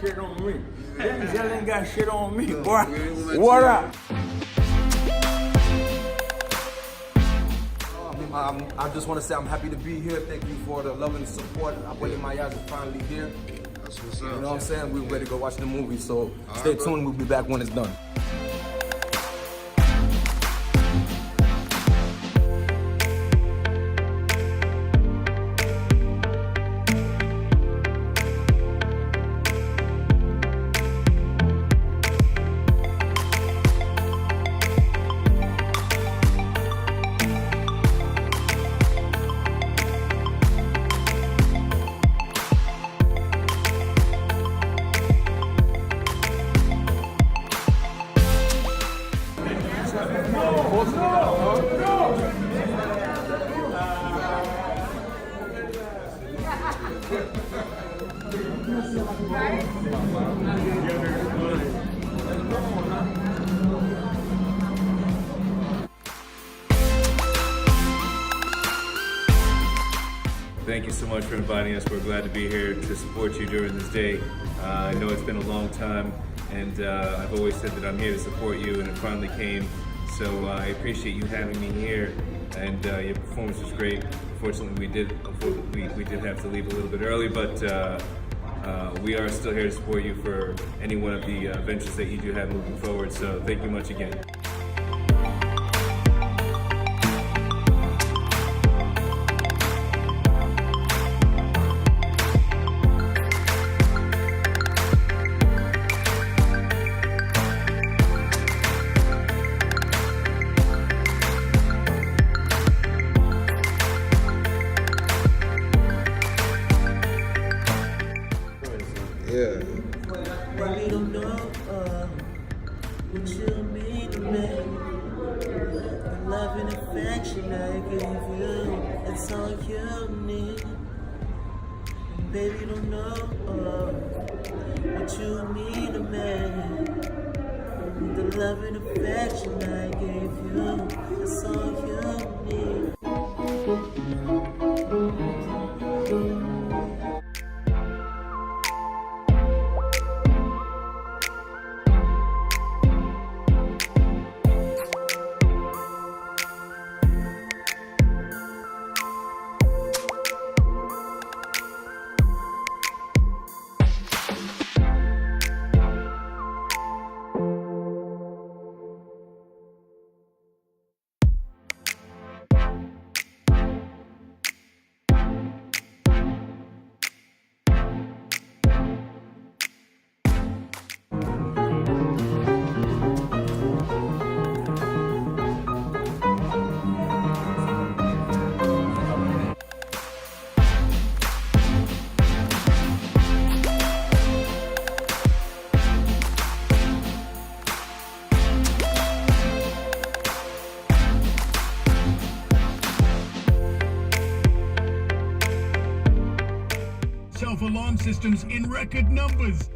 shit on me. Denzel ain't got shit on me, boy. What up? I just want to say I'm happy to be here. Thank you for the love and the support. Apres mariage is finally here. That's what's up. You know what I'm saying? We're ready to go watch the movie, so stay tuned. We'll be back when it's done. Thank you so much for inviting us. We're glad to be here to support you during this day. I know it's been a long time, and I've always said that I'm here to support you, and it finally came. So I appreciate you having me here, and your performance was great. Unfortunately, we did have to leave a little bit early, but we are still here to support you for any one of the ventures that you do have moving forward. So thank you much again. Yeah. Baby, don't know what you mean to me. The love and affection I give you, it's all you need. And baby, don't know what you mean to me. The love and affection I gave you, it's all you need. Self-alarm systems in record numbers.